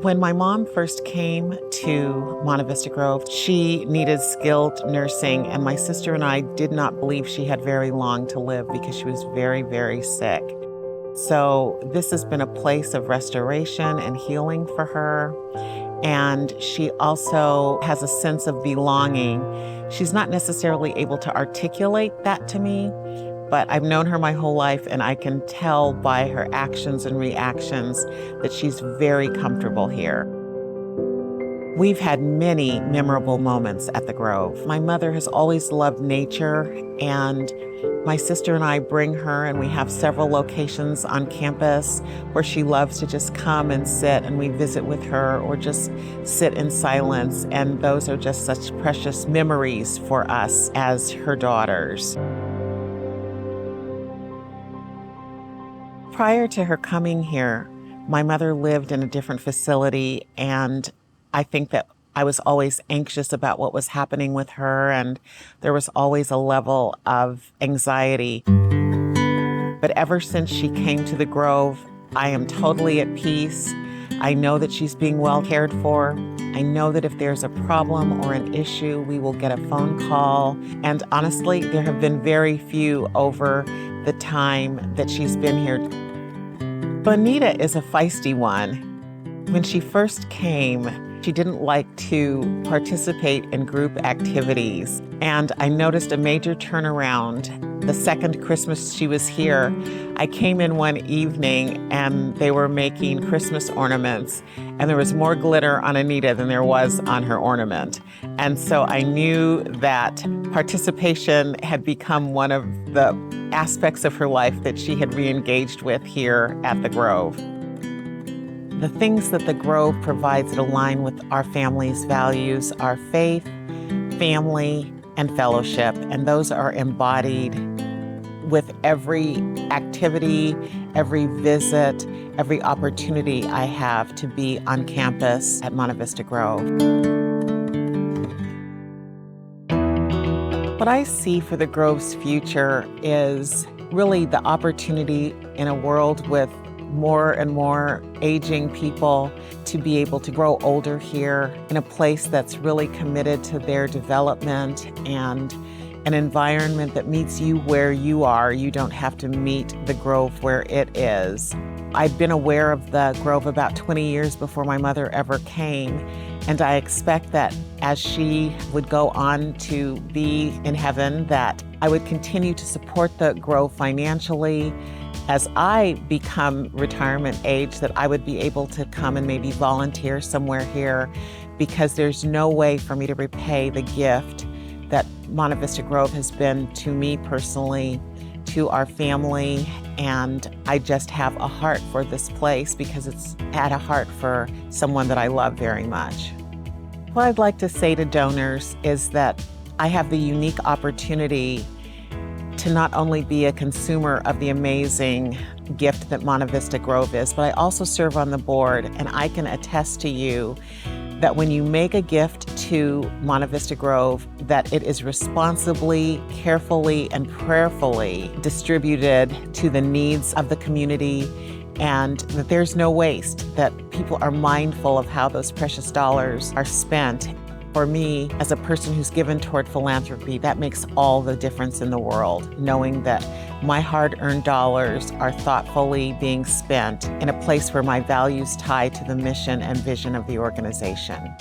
When my mom first came to Monte Vista Grove, she needed skilled nursing, and my sister and I did not believe she had very long to live because she was very, very sick. So this has been a place of restoration and healing for her. And she also has a sense of belonging. She's not necessarily able to articulate that to me, but I've known her my whole life, and I can tell by her actions and reactions that she's very comfortable here. We've had many memorable moments at the Grove. My mother has always loved nature, and my sister and I bring her, and we have several locations on campus where she loves to just come and sit, and we visit with her or just sit in silence. And those are just such precious memories for us as her daughters. Prior to her coming here, my mother lived in a different facility, and I think that I was always anxious about what was happening with her, and there was always a level of anxiety. But ever since she came to the Grove, I am totally at peace. I know that she's being well cared for. I know that if there's a problem or an issue, we will get a phone call. And honestly, there have been very few over the time that she's been here. Anita is a feisty one. When she first came, she didn't like to participate in group activities. And I noticed a major turnaround the second Christmas she was here. I came in one evening and they were making Christmas ornaments, and there was more glitter on Anita than there was on her ornament. And so I knew that participation had become one of the aspects of her life that she had re-engaged with here at the Grove. The things that the Grove provides that align with our family's values are faith, family, and fellowship, and those are embodied with every activity, every visit, every opportunity I have to be on campus at Monte Vista Grove. What I see for the Grove's future is really the opportunity in a world with more and more aging people to be able to grow older here in a place that's really committed to their development and an environment that meets you where you are. You don't have to meet the Grove where it is. I'd been aware of the Grove about 20 years before my mother ever came, and I expect that as she would go on to be in heaven, that I would continue to support the Grove financially. As I become retirement age, that I would be able to come and maybe volunteer somewhere here, because there's no way for me to repay the gift that Monte Vista Grove has been to me personally, to our family, and I just have a heart for this place because it's had a heart for someone that I love very much. What I'd like to say to donors is that I have the unique opportunity to not only be a consumer of the amazing gift that Monte Vista Grove is, but I also serve on the board, and I can attest to you that when you make a gift to Monte Vista Grove, that it is responsibly, carefully, and prayerfully distributed to the needs of the community, and that there's no waste, that people are mindful of how those precious dollars are spent. For me, as a person who's given toward philanthropy, that makes all the difference in the world, knowing that my hard-earned dollars are thoughtfully being spent in a place where my values tie to the mission and vision of the organization.